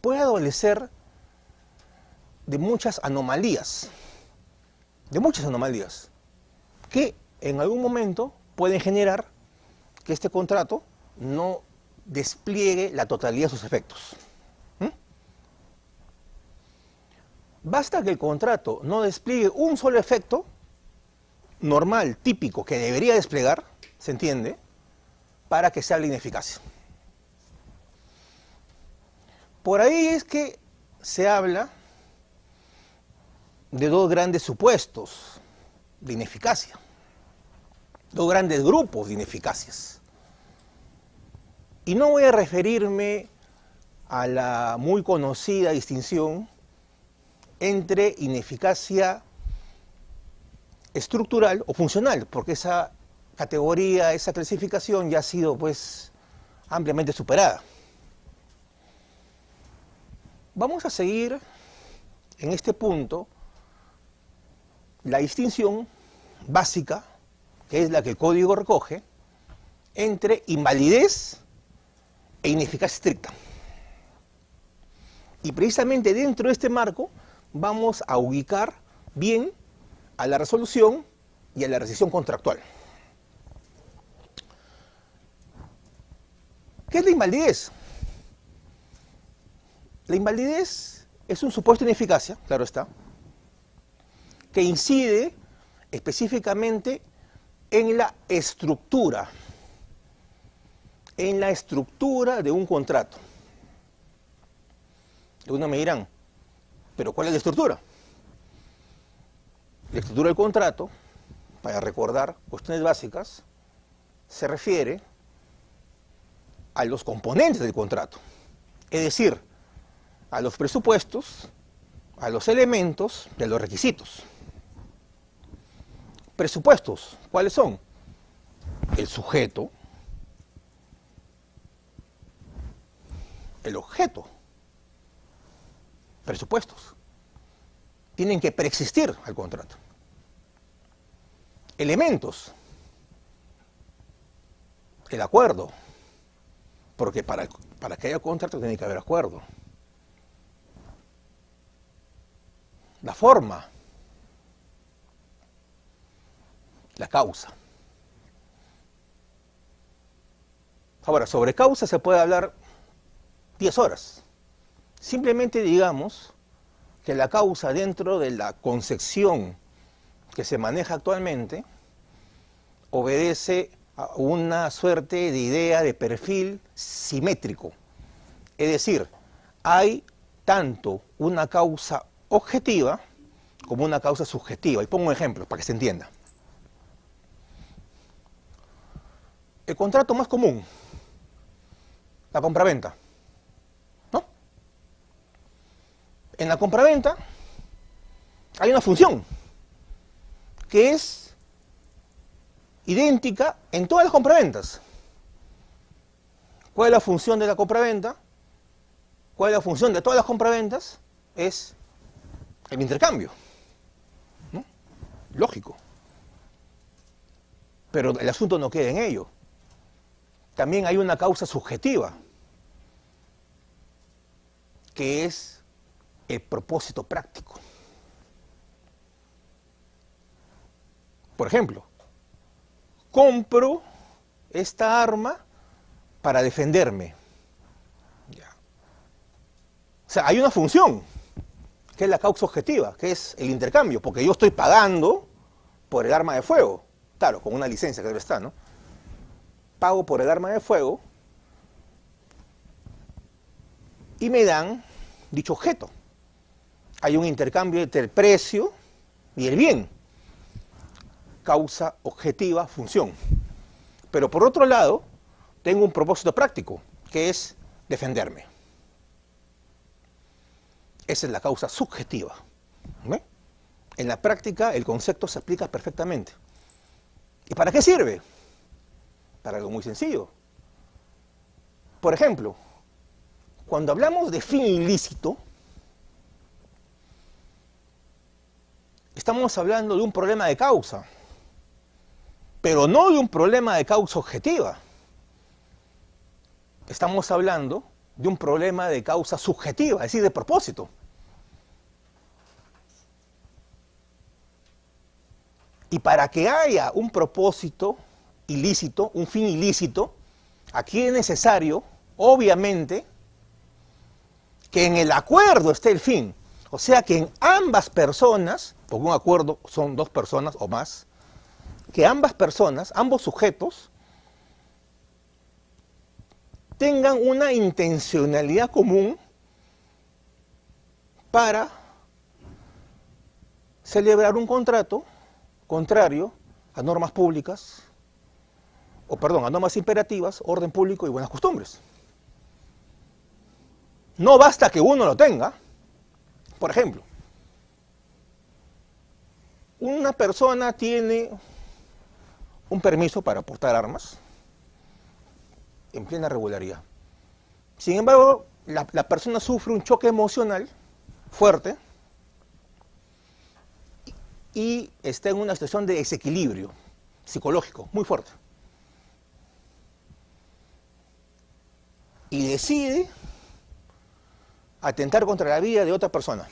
puede adolecer de muchas anomalías, que en algún momento pueden generar que este contrato no despliegue la totalidad de sus efectos. Basta que el contrato no despliegue un solo efecto normal, típico, que debería desplegar, ¿se entiende?, para que se hable de ineficacia. Por ahí es que se habla de dos grandes supuestos de ineficacia, dos grandes grupos de ineficacias. Y no voy a referirme a la muy conocida distinción entre ineficacia estructural o funcional, porque esa categoría, esa clasificación ya ha sido pues ampliamente superada. Vamos a seguir en este punto la distinción básica, que es la que el código recoge, entre invalidez e ineficacia estricta. Y precisamente dentro de este marco vamos a ubicar bien a la resolución y a la rescisión contractual. ¿Qué es la invalidez? La invalidez es un supuesto de ineficacia, claro está, que incide específicamente en la estructura de un contrato. Algunos me dirán, ¿pero cuál es la estructura? La estructura del contrato, para recordar cuestiones básicas, se refiere a los componentes del contrato, es decir, a los presupuestos, a los elementos y a los requisitos. Presupuestos, ¿cuáles son? El sujeto, el objeto. Presupuestos tienen que preexistir al contrato. Elementos, el acuerdo, porque para que haya contrato tiene que haber acuerdo. La forma, la causa. Ahora, sobre causa se puede hablar 10 horas. Simplemente digamos que la causa dentro de la concepción que se maneja actualmente obedece a una suerte de idea de perfil simétrico. Es decir, hay tanto una causa objetiva como una causa subjetiva. Y pongo un ejemplo para que se entienda. El contrato más común, la compraventa. ¿No? En la compraventa hay una función que es idéntica en todas las compraventas. ¿Cuál es la función de la compraventa? ¿Cuál es la función de todas las compraventas? Es el intercambio, ¿no? Lógico. Pero el asunto no queda en ello. También hay una causa subjetiva, que es el propósito práctico. Por ejemplo, compro esta arma para defenderme. Ya. O sea, hay una función, que es la causa objetiva, que es el intercambio, porque yo estoy pagando por el arma de fuego. Claro, con una licencia que debe estar, ¿no? Pago por el arma de fuego y me dan dicho objeto. Hay un intercambio entre el precio y el bien. Causa objetiva, función. Pero por otro lado, tengo un propósito práctico, que es defenderme. Esa es la causa subjetiva. ¿Ve? En la práctica el concepto se aplica perfectamente. ¿Y para qué sirve? Para algo muy sencillo. Por ejemplo, cuando hablamos de fin ilícito, estamos hablando de un problema de causa, pero no de un problema de causa objetiva. Estamos hablando de un problema de causa subjetiva, es decir, de propósito. Y para que haya un propósito ilícito, un fin ilícito, aquí es necesario, obviamente, que en el acuerdo esté el fin. O sea, que en ambas personas, porque un acuerdo son dos personas o más, que ambas personas, ambos sujetos, tengan una intencionalidad común para celebrar un contrato contrario a normas públicas, a normas imperativas, orden público y buenas costumbres. No basta que uno lo tenga. Por ejemplo, una persona tiene un permiso para portar armas en plena regularidad. Sin embargo, la persona sufre un choque emocional fuerte y está en una situación de desequilibrio psicológico muy fuerte. Y decide atentar contra la vida de otra persona.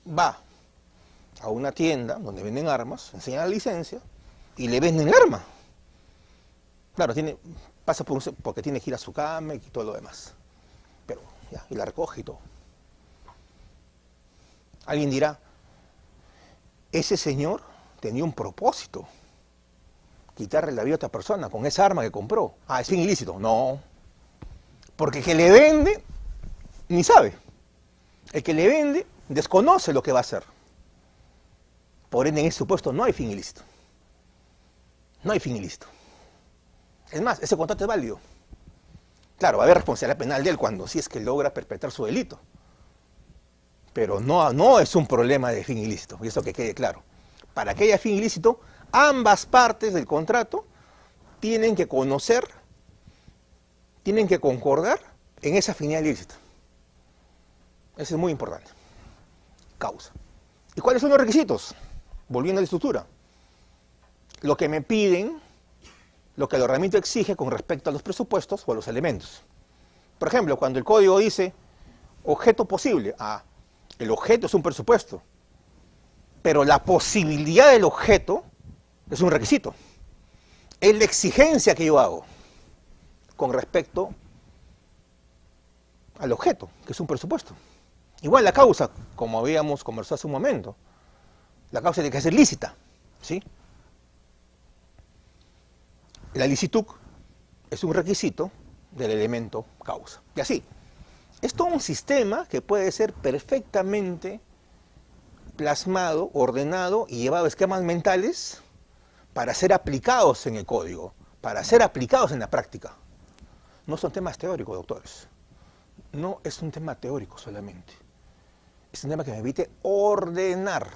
Va a una tienda donde venden armas, enseña la licencia y le venden el arma. Claro, pasa porque tiene que ir a su cama y todo lo demás. Pero ya, y la recoge y todo. Alguien dirá, ese señor tenía un propósito, quitarle la vida a otra persona con esa arma que compró. Ah, es fin ilícito. No, porque el que le vende ni sabe. El que le vende desconoce lo que va a hacer. Por ende, en ese supuesto no hay fin ilícito. No hay fin ilícito. Es más, ese contrato es válido. Claro, va a haber responsabilidad penal de él si es que logra perpetrar su delito. Pero no es un problema de fin ilícito, y eso que quede claro. Para que haya fin ilícito, ambas partes del contrato tienen que conocer, tienen que concordar en esa finalidad ilícita. Eso es muy importante. Causa. ¿Y cuáles son los requisitos? Volviendo a la estructura. Lo que me piden, lo que el ordenamiento exige con respecto a los presupuestos o a los elementos. Por ejemplo, cuando el código dice objeto posible, el objeto es un presupuesto, pero la posibilidad del objeto es un requisito. Es la exigencia que yo hago con respecto al objeto, que es un presupuesto. Igual la causa, como habíamos conversado hace un momento, la causa tiene que ser lícita, ¿sí? La licitud es un requisito del elemento causa. Y así, es todo un sistema que puede ser perfectamente plasmado, ordenado y llevado a esquemas mentales para ser aplicados en el código, para ser aplicados en la práctica. No son temas teóricos, doctores. No es un tema teórico solamente. Es un tema que me permite ordenar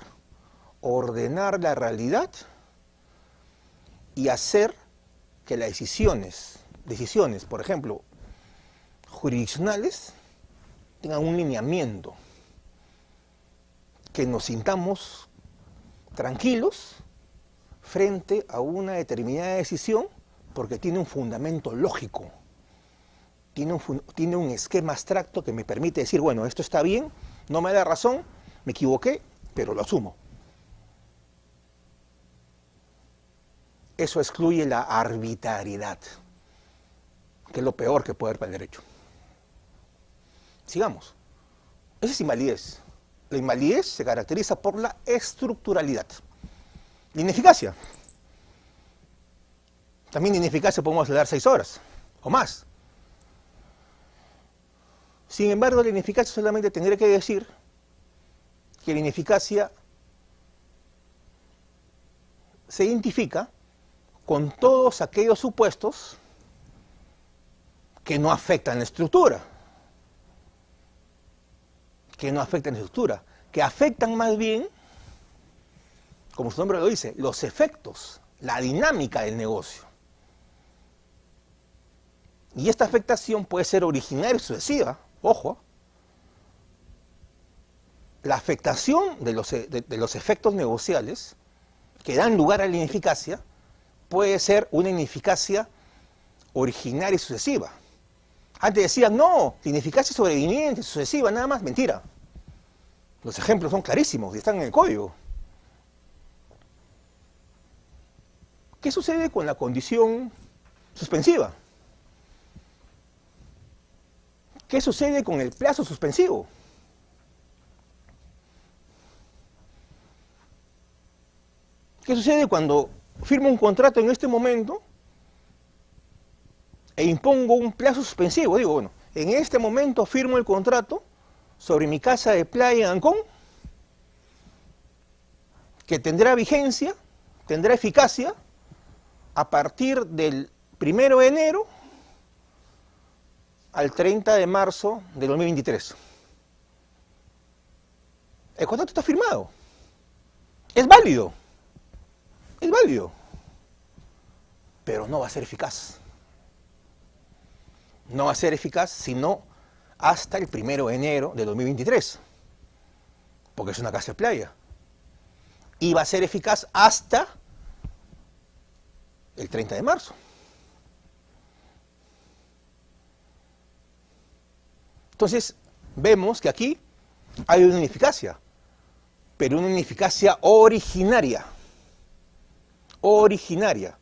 la realidad y hacer que las decisiones, por ejemplo, jurisdiccionales, tengan un lineamiento, que nos sintamos tranquilos frente a una determinada decisión porque tiene un fundamento lógico, tiene un esquema abstracto que me permite decir, bueno, esto está bien, no me da razón, me equivoqué, pero lo asumo. Eso excluye la arbitrariedad, que es lo peor que puede haber para el derecho. Sigamos. Esa es invalidez. La invalidez se caracteriza por la estructuralidad. La ineficacia. También de ineficacia podemos hablar 6 horas o más. Sin embargo, la ineficacia solamente tendría que decir que la ineficacia se identifica con todos aquellos supuestos que no afectan la estructura. Que afectan más bien, como su nombre lo dice, los efectos, la dinámica del negocio. Y esta afectación puede ser originaria y sucesiva, ojo. La afectación de los efectos negociales que dan lugar a la ineficacia puede ser una ineficacia originaria y sucesiva. Antes decían, no, la ineficacia sobreviniente, sucesiva, nada más. Mentira. Los ejemplos son clarísimos y están en el código. ¿Qué sucede con la condición suspensiva? ¿Qué sucede con el plazo suspensivo? ¿Qué sucede cuando firmo un contrato en este momento e impongo un plazo suspensivo? Digo, bueno, en este momento firmo el contrato sobre mi casa de playa en Ancón, que tendrá vigencia, tendrá eficacia a partir del 1 de enero al 30 de marzo del 2023. El contrato está firmado. Es válido. Es válido. Pero no va a ser eficaz. No va a ser eficaz sino hasta el 1 de enero de 2023. Porque es una casa de playa. Y va a ser eficaz hasta el 30 de marzo. Entonces, vemos que aquí hay una ineficacia, pero una ineficacia originaria. Originaria.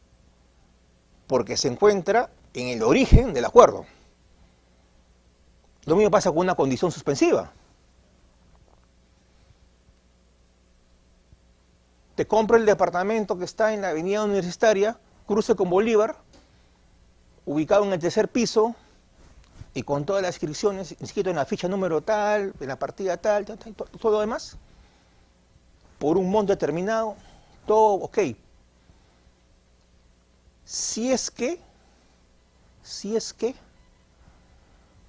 Porque se encuentra en el origen del acuerdo. Lo mismo pasa con una condición suspensiva. Te compro el departamento que está en la avenida Universitaria, cruce con Bolívar, ubicado en el 3er piso, y con todas las inscripciones, inscrito en la ficha número tal, en la partida tal, todo lo demás, por un monto determinado, todo ok. Si es que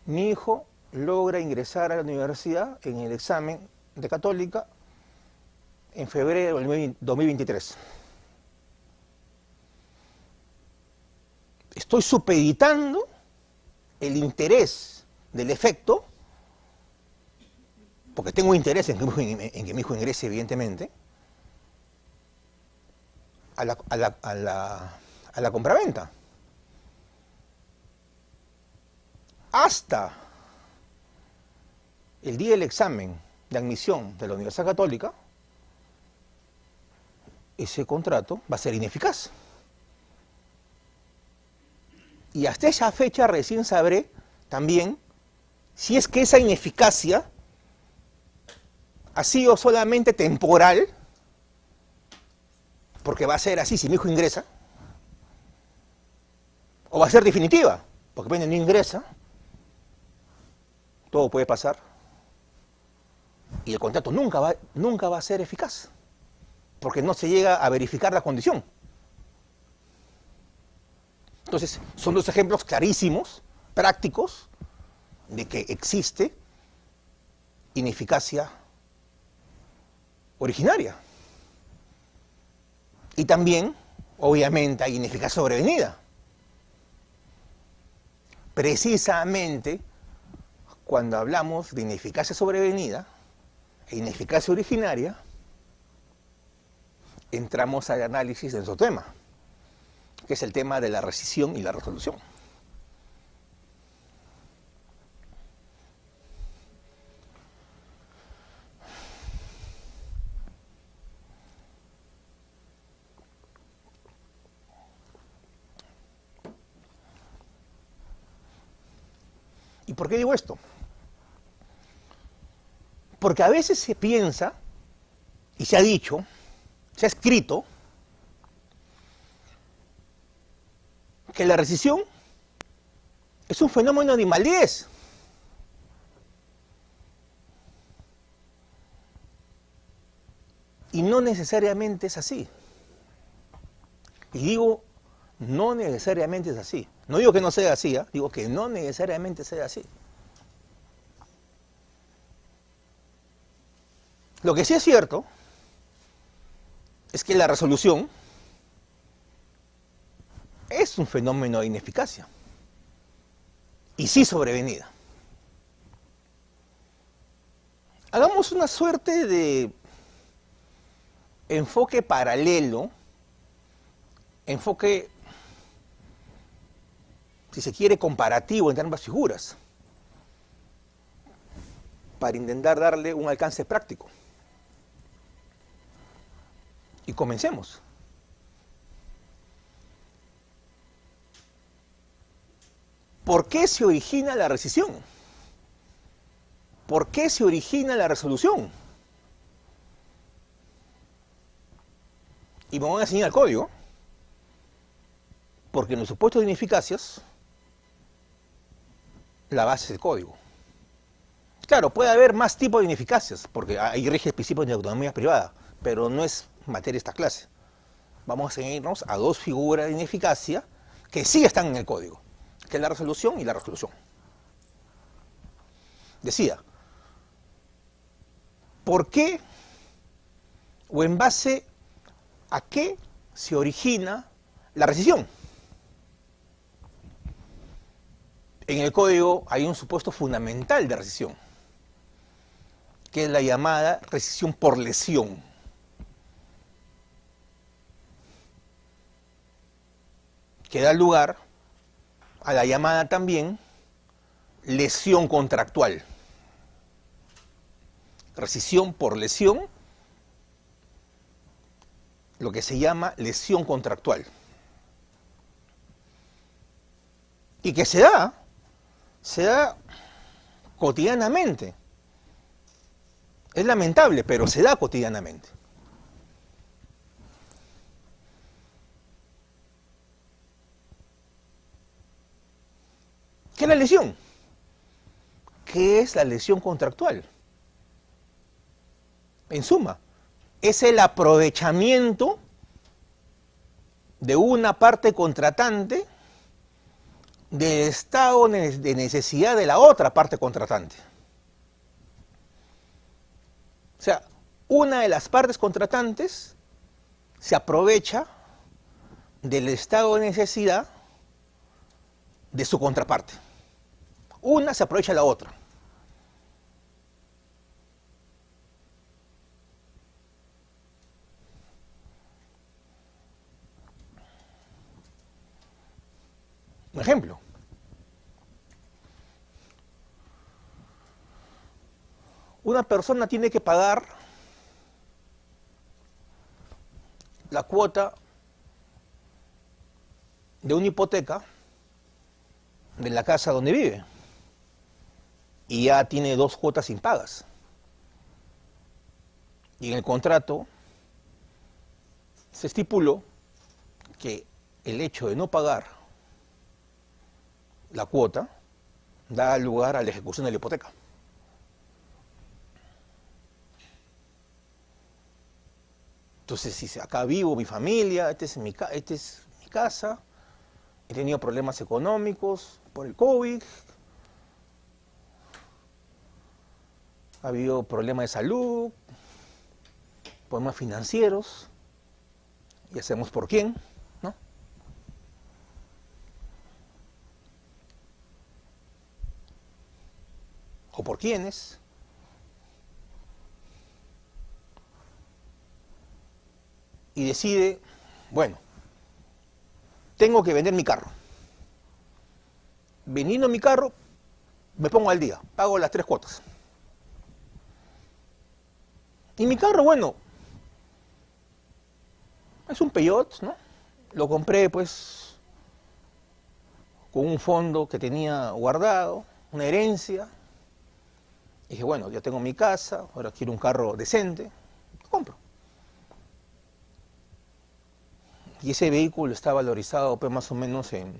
mi hijo logra ingresar a la universidad en el examen de Católica en febrero del 2023. Estoy supeditando el interés del efecto, porque tengo interés en que mi hijo ingrese, evidentemente, a la compraventa. Hasta el día del examen de admisión de la Universidad Católica, ese contrato va a ser ineficaz. Y hasta esa fecha recién sabré también si es que esa ineficacia ha sido solamente temporal, porque va a ser así si mi hijo ingresa, o va a ser definitiva, porque cuando no ingresa, todo puede pasar, y el contrato nunca va a ser eficaz, porque no se llega a verificar la condición. Entonces, son dos ejemplos clarísimos, prácticos, de que existe ineficacia originaria. Y también, obviamente, hay ineficacia sobrevenida. Precisamente, cuando hablamos de ineficacia sobrevenida e ineficacia originaria, entramos al análisis de nuestro tema, que es el tema de la rescisión y la resolución. ¿Y por qué digo esto? Porque a veces se piensa, y se ha dicho, se ha escrito, que la rescisión es un fenómeno de invalidez. Y no necesariamente es así. Y digo, no necesariamente es así. No digo que no sea así, digo que no necesariamente sea así. Lo que sí es cierto es que la resolución es un fenómeno de ineficacia y sí sobrevenida. Hagamos una suerte de enfoque paralelo, enfoque si se quiere, comparativo entre ambas figuras, para intentar darle un alcance práctico. Y comencemos. ¿Por qué se origina la rescisión? ¿Por qué se origina la resolución? Y me voy a enseñar el código, porque en los supuestos de ineficacias, la base es el código. Claro, puede haber más tipos de ineficacias, porque ahí rige el principio de autonomía privada, pero no es materia de esta clase. Vamos a seguirnos a dos figuras de ineficacia que sí están en el código, que es la resolución y la resolución. Decía, ¿por qué o en base a qué se origina la rescisión? En el código hay un supuesto fundamental de rescisión, que es la llamada rescisión por lesión. Que da lugar a la llamada también lesión contractual. Rescisión por lesión, lo que se llama lesión contractual. Y que se da cotidianamente. Es lamentable, pero se da cotidianamente. ¿Qué es la lesión? ¿Qué es la lesión contractual? En suma, es el aprovechamiento de una parte contratante del estado de necesidad de la otra parte contratante. O sea, una de las partes contratantes se aprovecha del estado de necesidad de su contraparte. Una se aprovecha de la otra. Un ejemplo. Una persona tiene que pagar la cuota de una hipoteca de la casa donde vive y ya tiene 2 cuotas impagas. Y en el contrato se estipuló que el hecho de no pagar la cuota da lugar a la ejecución de la hipoteca. Entonces, si acá vivo, mi familia, esta es mi casa, he tenido problemas económicos por el COVID, ha habido problemas de salud, problemas financieros, ya sabemos por quién, ¿no? O por quiénes. Y decide, bueno, tengo que vender mi carro. Vendiendo mi carro, me pongo al día, pago las 3 cuotas. Y mi carro, bueno, es un Peugeot, ¿no? Lo compré, pues, con un fondo que tenía guardado, una herencia. Y dije, bueno, ya tengo mi casa, ahora quiero un carro decente, lo compro. Y ese vehículo está valorizado, pues, más o menos en,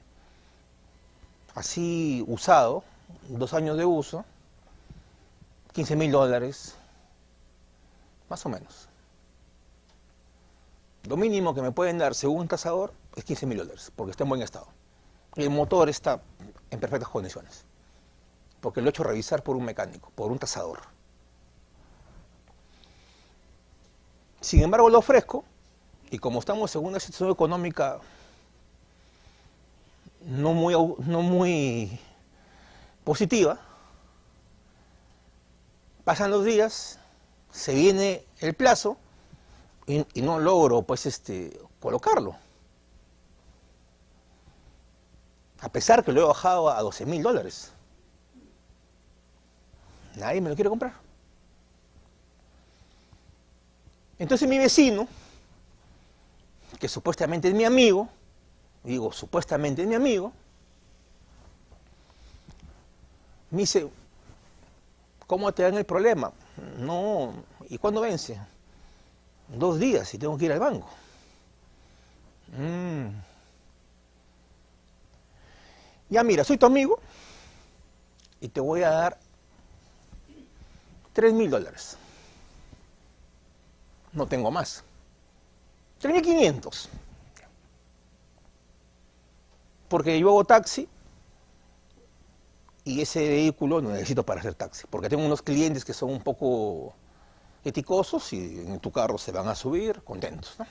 así usado, 2 años de uso, $15.000, más o menos. Lo mínimo que me pueden dar, según un tasador, es $15.000, porque está en buen estado. Y el motor está en perfectas condiciones, porque lo he hecho revisar por un mecánico, por un tasador. Sin embargo, lo ofrezco, y como estamos en una situación económica no muy positiva, pasan los días, se viene el plazo y no logro, pues, colocarlo. A pesar que lo he bajado a $12.000. Nadie me lo quiere comprar. Entonces mi vecino, que supuestamente es mi amigo, digo supuestamente es mi amigo, me dice, ¿cómo te dan el problema? No, ¿y cuándo vence? 2 días y tengo que ir al banco. Ya mira, soy tu amigo y te voy a dar $3.000. No tengo más. 3.500. Porque yo hago taxi y ese vehículo lo necesito para hacer taxi. Porque tengo unos clientes que son un poco eticosos y en tu carro se van a subir contentos, ¿no?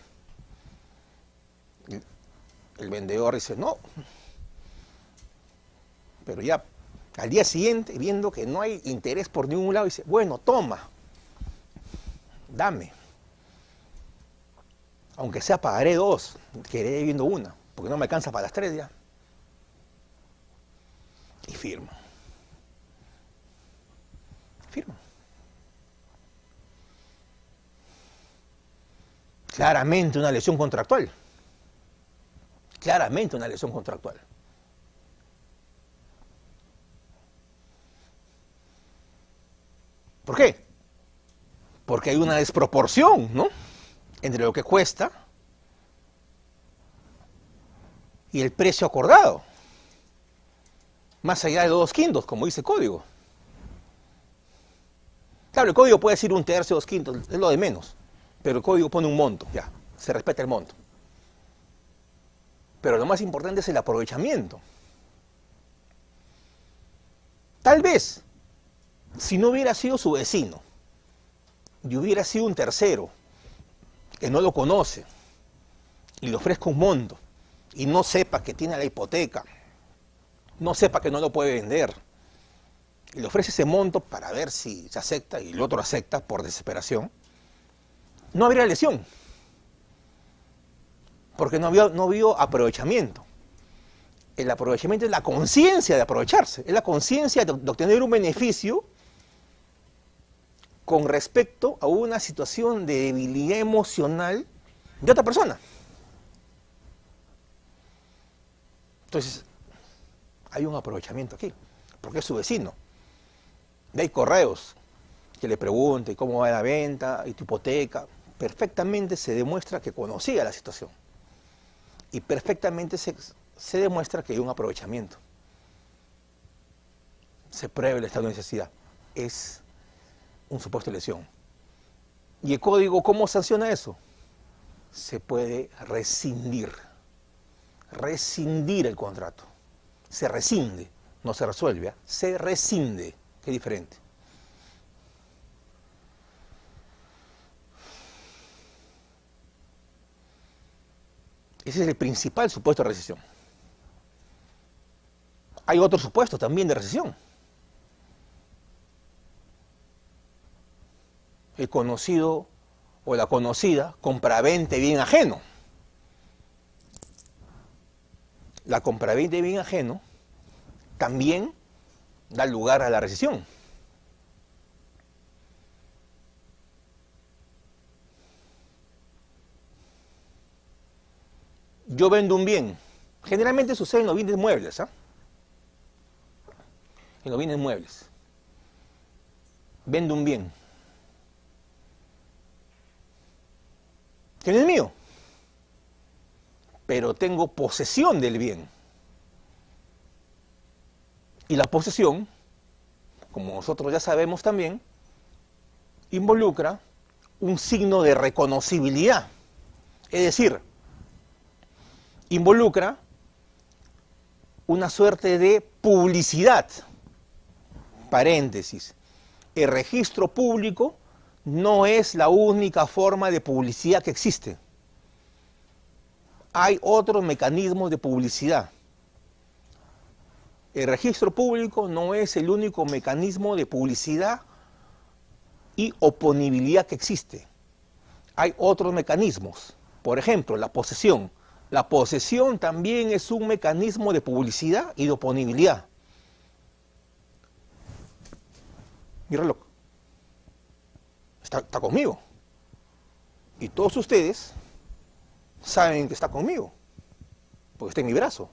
El vendedor dice, no. Pero ya al día siguiente, viendo que no hay interés por ningún lado, dice, bueno, toma, dame. Aunque sea pagaré 2, quedaré debiendo 1, porque no me alcanza para las 3 ya. Y firmo. Firmo. Claramente una lesión contractual. Claramente una lesión contractual. ¿Por qué? Porque hay una desproporción, ¿no?, entre lo que cuesta y el precio acordado. Más allá de 2 quintos, como dice el código. Claro, el código puede decir 1/3, 2 quintos, es lo de menos. Pero el código pone un monto, ya, se respeta el monto. Pero lo más importante es el aprovechamiento. Tal vez, si no hubiera sido su vecino, y hubiera sido un tercero, que no lo conoce, y le ofrezca un monto, y no sepa que tiene la hipoteca, no sepa que no lo puede vender, y le ofrece ese monto para ver si se acepta, y el otro acepta por desesperación, no habría lesión, porque no vio aprovechamiento. El aprovechamiento es la conciencia de aprovecharse, es la conciencia de obtener un beneficio con respecto a una situación de debilidad emocional de otra persona. Entonces, hay un aprovechamiento aquí, porque es su vecino. Y hay correos que le pregunten cómo va la venta y tu hipoteca. Perfectamente se demuestra que conocía la situación. Y perfectamente se demuestra que hay un aprovechamiento. Se prueba el estado de necesidad. Es un supuesto de lesión. ¿Y el código cómo sanciona eso? Se puede rescindir. Rescindir el contrato. Se rescinde, no se resuelve, ¿eh? Se rescinde, que es diferente. Ese es el principal supuesto de rescisión. Hay otros supuestos también de rescisión. El conocido o la conocida compraventa de bien ajeno. La compraventa de bien ajeno también da lugar a la rescisión. Yo vendo un bien. Generalmente sucede en los bienes muebles, ¿ah? En los bienes muebles. Vendo un bien que no es mío, pero tengo posesión del bien. Y la posesión, como nosotros ya sabemos también, involucra un signo de reconocibilidad. Es decir, involucra una suerte de publicidad. Paréntesis. El registro público no es la única forma de publicidad que existe. Hay otros mecanismos de publicidad. El registro público no es el único mecanismo de publicidad y oponibilidad que existe. Hay otros mecanismos. Por ejemplo, la posesión. La posesión también es un mecanismo de publicidad y de oponibilidad. Mi reloj está conmigo. Y todos ustedes saben que está conmigo, porque está en mi brazo.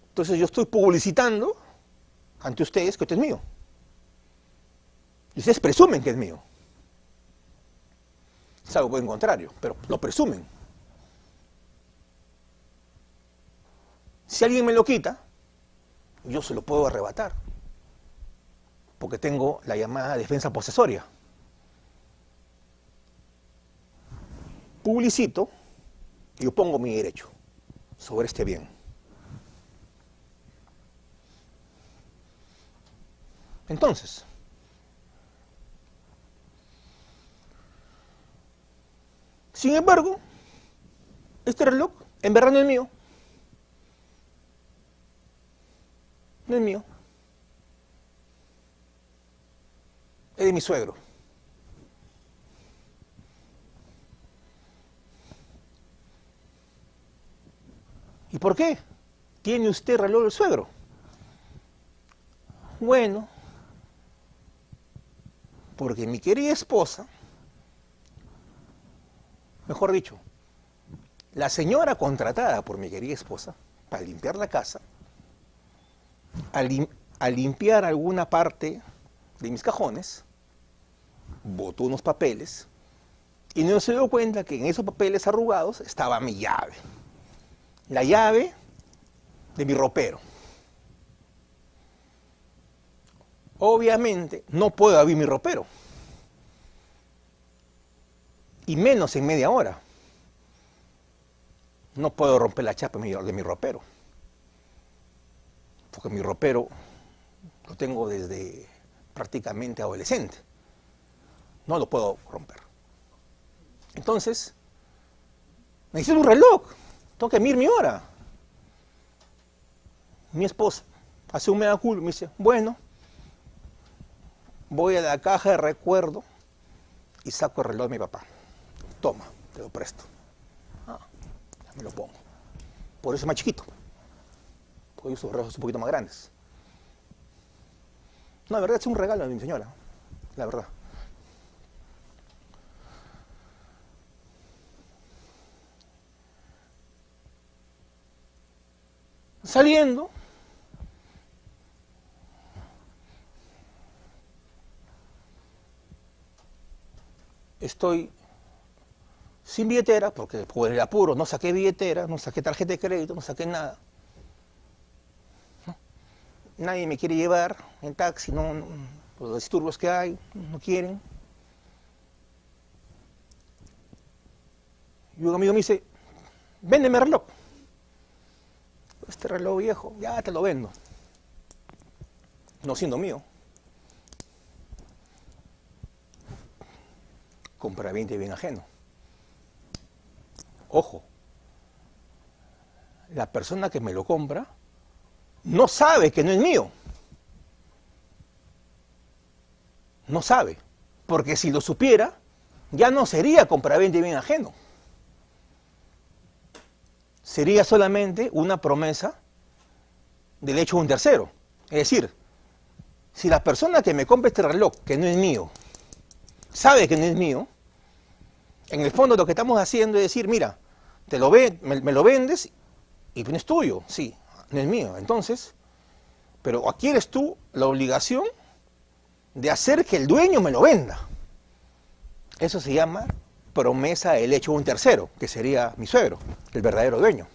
Entonces yo estoy publicitando ante ustedes que esto es mío. Y ustedes presumen que es mío. Es algo por el contrario, pero lo presumen. Si alguien me lo quita, yo se lo puedo arrebatar, porque tengo la llamada defensa posesoria. Publicito y opongo mi derecho sobre este bien. Entonces, sin embargo, este reloj en verdad no es mío. No es mío. Es de mi suegro. ¿Y por qué tiene usted reloj del suegro? Bueno, porque mi querida esposa, mejor dicho, la señora contratada por mi querida esposa para limpiar la casa, al limpiar alguna parte de mis cajones, botó unos papeles y no se dio cuenta que en esos papeles arrugados estaba mi llave. La llave de mi ropero. Obviamente no puedo abrir mi ropero. Y menos en media hora. No puedo romper la chapa de mi ropero. Porque mi ropero lo tengo desde prácticamente adolescente. No lo puedo romper. Entonces, necesito un reloj. Tengo que medir mi hora. Mi esposa hace un mea culpa y me dice, bueno, voy a la caja de recuerdo y saco el reloj de mi papá. Toma, te lo presto. Me lo pongo. Por eso es más chiquito. Porque sus relojes son un poquito más grandes. No, la verdad es un regalo de mi señora. La verdad. Saliendo, estoy sin billetera, porque por el apuro no saqué billetera, no saqué tarjeta de crédito, no saqué nada. ¿No? Nadie me quiere llevar en taxi, por los disturbios que hay, no quieren. Y un amigo me dice, véndeme reloj. Este reloj viejo, ya te lo vendo. No siendo mío. Compraventa y bien ajeno. Ojo, la persona que me lo compra no sabe que no es mío. No sabe, porque si lo supiera, ya no sería compraventa y bien ajeno. Sería solamente una promesa del hecho de un tercero. Es decir, si la persona que me compra este reloj, que no es mío, sabe que no es mío, en el fondo lo que estamos haciendo es decir, mira, me lo vendes y no es tuyo, sí, no es mío. Entonces, pero aquí eres tú la obligación de hacer que el dueño me lo venda. Eso se llama promesa del hecho de un tercero, que sería mi suegro, el verdadero dueño.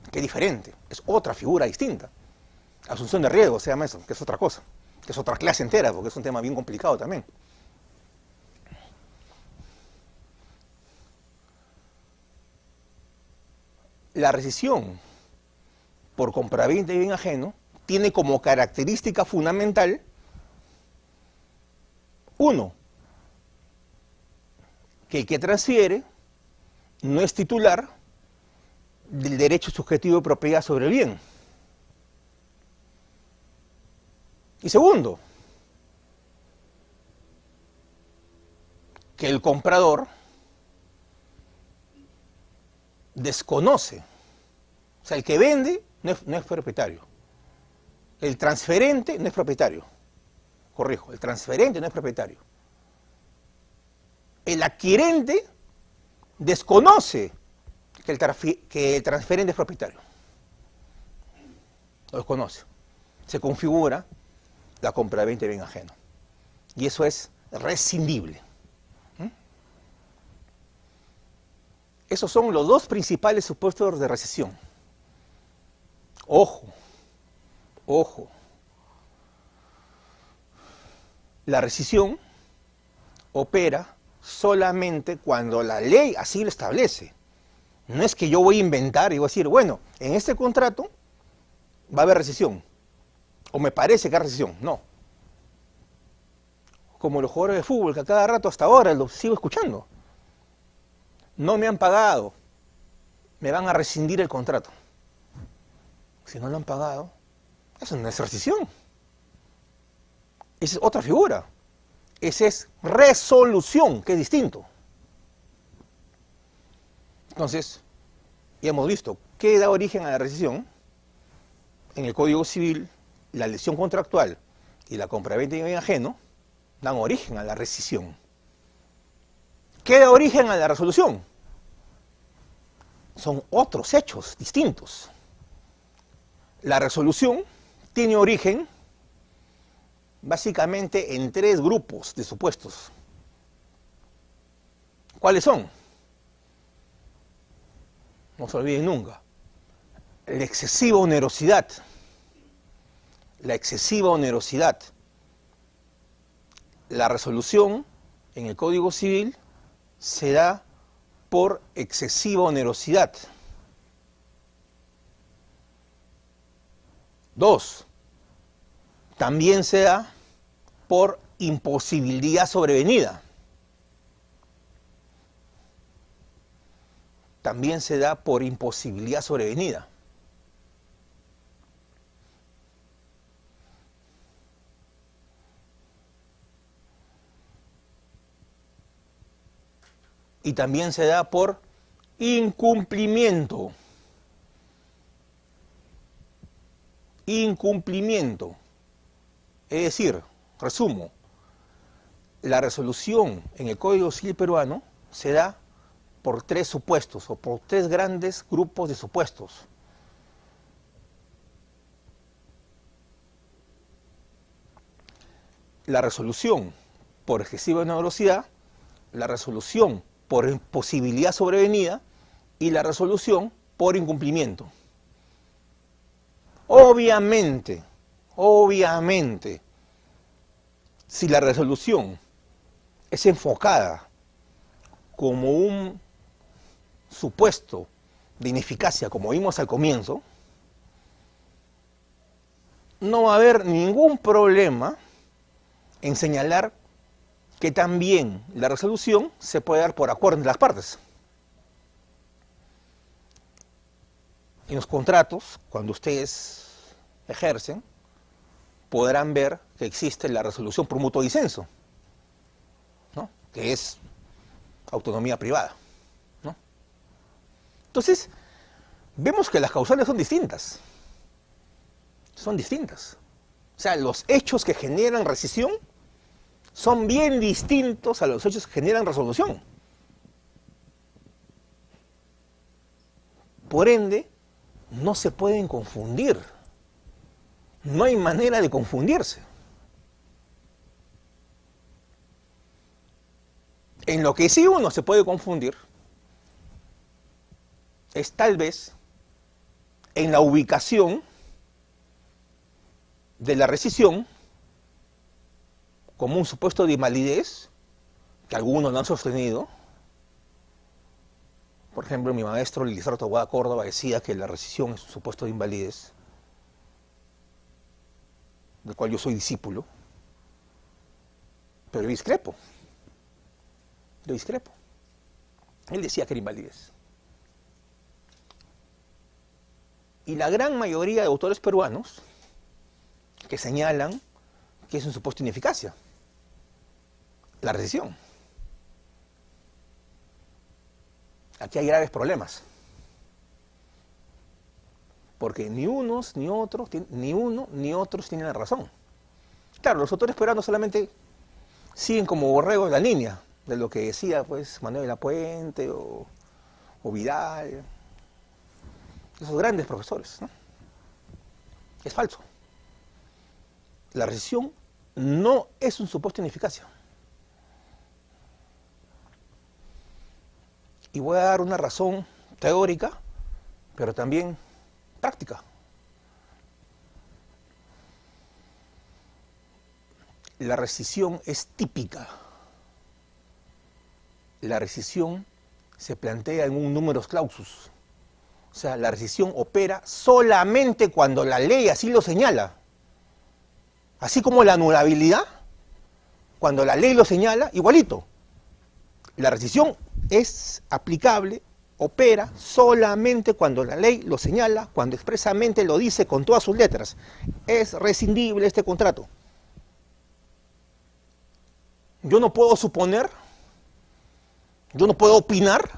Que es diferente, es otra figura distinta. Asunción de riesgo se llama eso, que es otra cosa, que es otra clase entera, porque es un tema bien complicado también. La rescisión por compraventa y bien ajeno tiene como característica fundamental, uno, que el que transfiere no es titular del derecho subjetivo de propiedad sobre el bien. Y segundo, que el comprador desconoce. O sea, el que vende no es propietario. El transferente no es propietario. Corrijo, el transferente no es propietario. El adquirente desconoce que el transferente es propietario. Lo desconoce. Se configura la compraventa de bien ajeno. Y eso es rescindible. Esos son los dos principales supuestos de rescisión. Ojo, ojo. La rescisión opera solamente cuando la ley así lo establece. No es que yo voy a inventar y voy a decir, bueno, en este contrato va a haber rescisión. O me parece que hay rescisión. No. Como los jugadores de fútbol, que a cada rato hasta ahora los sigo escuchando. No me han pagado, me van a rescindir el contrato. Si no lo han pagado, eso no es rescisión. Esa es otra figura. Esa es resolución, que es distinto. Entonces, ya hemos visto qué da origen a la rescisión. En el Código Civil, la lesión contractual y la compraventa de bien ajeno dan origen a la rescisión. ¿Qué da origen a la resolución? Son otros hechos distintos. La resolución tiene origen básicamente en 3 grupos de supuestos. ¿Cuáles son? No se olviden nunca. La excesiva onerosidad. La excesiva onerosidad. La resolución en el Código Civil se da por excesiva onerosidad. 2. También se da por imposibilidad sobrevenida. También se da por imposibilidad sobrevenida. Y también se da por incumplimiento. Incumplimiento. Es decir, resumo, la resolución en el Código Civil peruano se da por 3 supuestos o por 3 grandes grupos de supuestos. La resolución por excesiva onerosidad, la resolución por imposibilidad sobrevenida y la resolución por incumplimiento. Obviamente, si la resolución es enfocada como un supuesto de ineficacia, como vimos al comienzo, no va a haber ningún problema en señalar que también la resolución se puede dar por acuerdo entre las partes. En los contratos, cuando ustedes ejercen, podrán ver que existe la resolución por mutuo disenso, ¿no? Que es autonomía privada, ¿no? Entonces, vemos que las causales son distintas. Son distintas. O sea, los hechos que generan rescisión son bien distintos a los hechos que generan resolución. Por ende, no se pueden confundir. No hay manera de confundirse. En lo que sí uno se puede confundir es tal vez en la ubicación de la rescisión como un supuesto de invalidez, que algunos lo han sostenido. Por ejemplo, mi maestro Lizardo Taboada Córdoba decía que la rescisión es un supuesto de invalidez, del cual yo soy discípulo, pero yo discrepo. Él decía que era invalidez. Y la gran mayoría de autores peruanos que señalan que es un supuesto de ineficacia, la rescisión. Aquí hay graves problemas. porque ni unos ni otros, ni uno ni otros tienen la razón. Claro, los autores peruanos solamente siguen como borregos la línea de lo que decía pues Manuel de la Puente o Vidal, esos grandes profesores, ¿no? Es falso. La recesión no es un supuesto de ineficacia. Y voy a dar una razón teórica, pero también práctica. La rescisión es típica. La rescisión se plantea en un numerus clausus. O sea, la rescisión opera solamente cuando la ley así lo señala. Así como la anulabilidad, cuando la ley lo señala, igualito. La rescisión es aplicable, opera solamente cuando la ley lo señala, cuando expresamente lo dice con todas sus letras. Es rescindible este contrato. Yo no puedo suponer, yo no puedo opinar,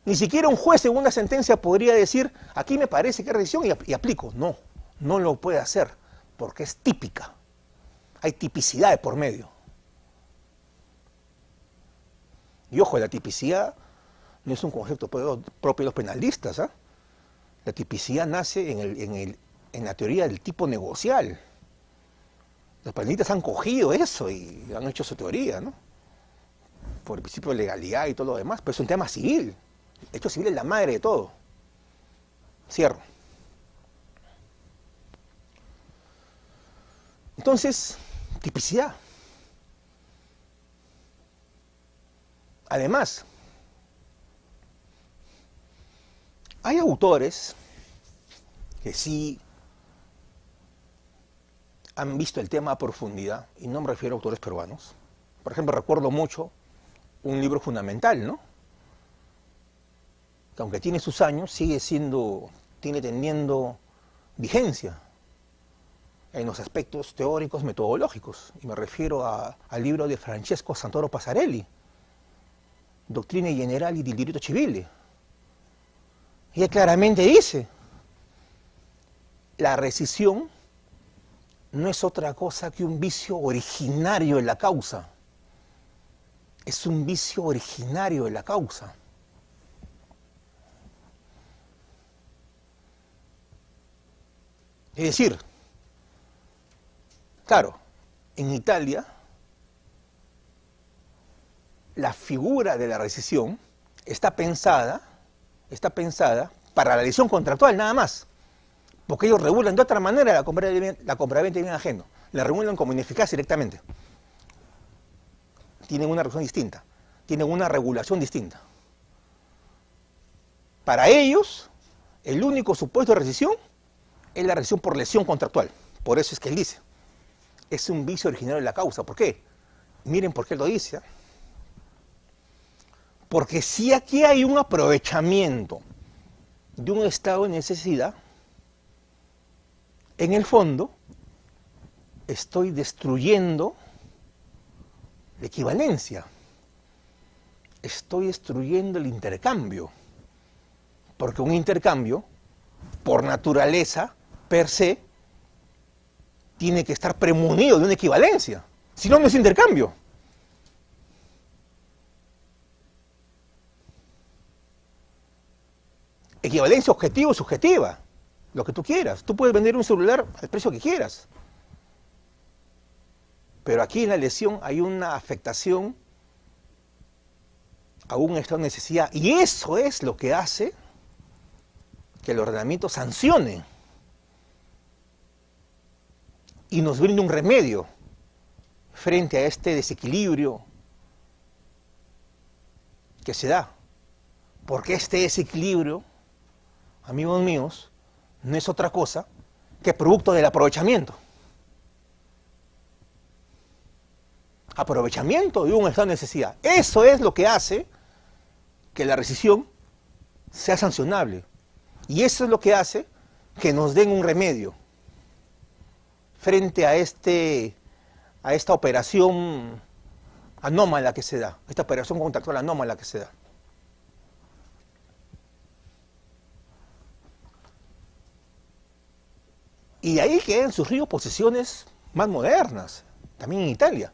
ni siquiera un juez en una sentencia podría decir, aquí me parece que es rescisión y aplico. No, no lo puede hacer, porque es típica. Hay tipicidad de por medio. Y ojo, la tipicidad no es un concepto propio de los penalistas, ¿eh? La tipicidad nace en la teoría del tipo negocial. Los penalistas han cogido eso y han hecho su teoría, ¿no? Por el principio de legalidad y todo lo demás, pero es un tema civil. El hecho civil es la madre de todo. Cierro. Entonces, tipicidad. Además, hay autores que sí han visto el tema a profundidad, y no me refiero a autores peruanos. Por ejemplo, recuerdo mucho un libro fundamental, ¿no? Que aunque tiene sus años, sigue teniendo vigencia en los aspectos teóricos, metodológicos. Y me refiero al libro de Francesco Santoro Passarelli, Doctrina Generali del Diritto Civile. Y él claramente dice, la rescisión no es otra cosa que un vicio originario de la causa. Es un vicio originario de la causa. Es decir, claro, en Italia, la figura de la rescisión está pensada para la lesión contractual nada más, porque ellos regulan de otra manera la compraventa de bien ajeno, la regulan como ineficaz directamente. Tienen una regulación distinta, tienen una regulación distinta. Para ellos, el único supuesto de rescisión es la rescisión por lesión contractual. Por eso es que él dice, es un vicio originario de la causa. ¿Por qué? Miren por qué él lo dice, ¿eh? Porque si aquí hay un aprovechamiento de un estado de necesidad, en el fondo estoy destruyendo la equivalencia, estoy destruyendo el intercambio, porque un intercambio, por naturaleza, per se, tiene que estar premunido de una equivalencia, si no, no es intercambio. Equivalencia objetiva o subjetiva, lo que tú quieras. Tú puedes vender un celular al precio que quieras. Pero aquí en la lesión hay una afectación a un estado de necesidad. Y eso es lo que hace que el ordenamiento sancione y nos brinde un remedio frente a este desequilibrio que se da. Porque este desequilibrio, amigos míos, no es otra cosa que producto del aprovechamiento. Aprovechamiento de un estado de necesidad. Eso es lo que hace que la rescisión sea sancionable. Y eso es lo que hace que nos den un remedio frente a esta operación anómala que se da, esta operación contractual anómala que se da. Y de ahí que han surgido posiciones más modernas, también en Italia.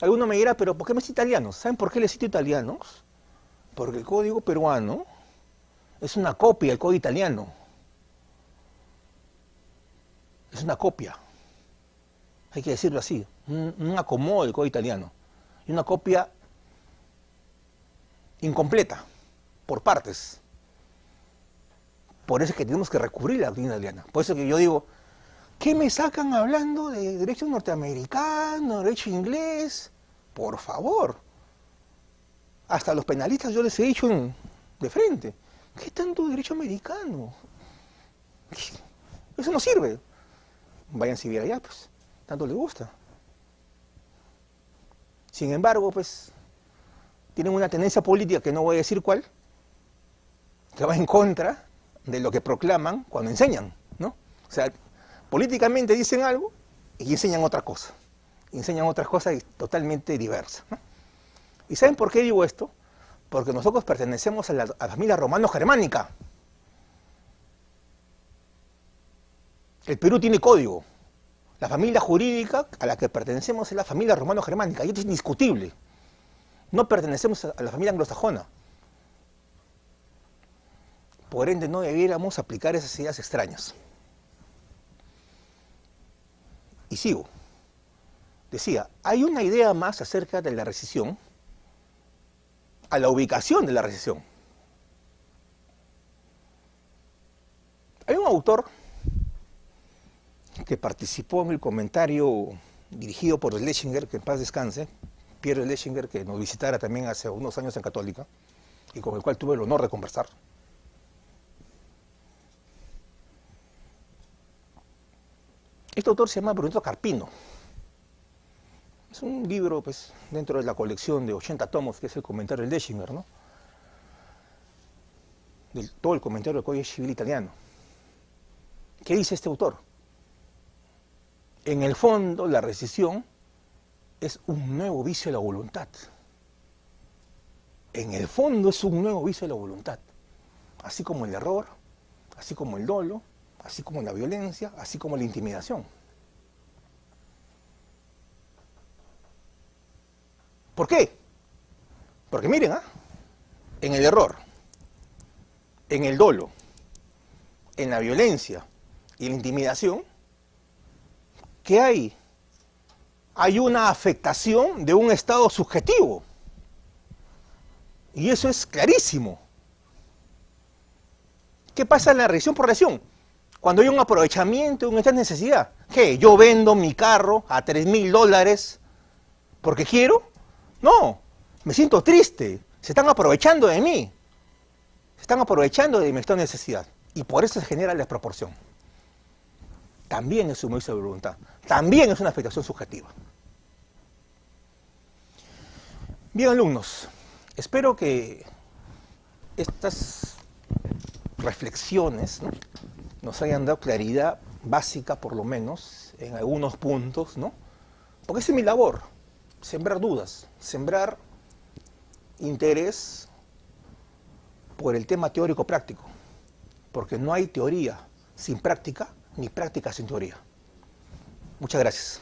Alguno me dirá, pero ¿por qué me cita italianos? ¿Saben por qué les cito italianos? Porque el código peruano es una copia del código italiano. Es una copia. Hay que decirlo así. Un acomodo del código italiano. Y una copia incompleta, por partes. Por eso es que tenemos que recurrir a la doctrina italiana. Por eso que yo digo, ¿qué me sacan hablando de derecho norteamericano, derecho inglés? Por favor. Hasta los penalistas yo les he dicho de frente, ¿qué tanto derecho americano? Eso no sirve. Vayan a vivir allá, pues. Tanto les gusta. Sin embargo, pues, tienen una tendencia política que no voy a decir cuál, que va en contra de lo que proclaman cuando enseñan, ¿no? O sea, políticamente dicen algo y enseñan otra cosa. Enseñan otras cosas totalmente diversas, ¿no? ¿Y saben por qué digo esto? Porque nosotros pertenecemos a la familia romano-germánica. El Perú tiene código. La familia jurídica a la que pertenecemos es la familia romano-germánica, y esto es indiscutible. No pertenecemos a la familia anglosajona. Por ende, no debiéramos aplicar esas ideas extrañas. Y sigo. Decía, hay una idea más acerca de la rescisión, a la ubicación de la rescisión. Hay un autor que participó en el comentario dirigido por Schlesinger, que en paz descanse, Pierre Schlesinger, que nos visitara también hace unos años en Católica, y con el cual tuve el honor de conversar. Este autor se llama Brunetto Carpino. Es un libro, pues, dentro de la colección de 80 tomos, que es el comentario de Schlesinger, ¿no? Todo el comentario del Código Civil italiano. ¿Qué dice este autor? En el fondo, la rescisión es un nuevo vicio de la voluntad. En el fondo es un nuevo vicio de la voluntad. Así como el error, así como el dolo, así como la violencia, así como la intimidación. ¿Por qué? Porque miren, en el error, en el dolo, en la violencia y en la intimidación, ¿qué hay? Hay una afectación de un estado subjetivo. Y eso es clarísimo. ¿Qué pasa en la reacción por reacción? Cuando hay un aprovechamiento, una necesidad. ¿Qué? ¿Yo vendo mi carro a $3.000 porque quiero? No, me siento triste. Se están aprovechando de mí. Se están aprovechando de mi estado de necesidad. Y por eso se genera la desproporción. También es un vicio de voluntad. También es una afectación subjetiva. Bien, alumnos, espero que estas reflexiones, ¿no?, nos hayan dado claridad básica, por lo menos, en algunos puntos, ¿no? Porque esa es mi labor, sembrar dudas, sembrar interés por el tema teórico-práctico, porque no hay teoría sin práctica, ni práctica sin teoría. Muchas gracias.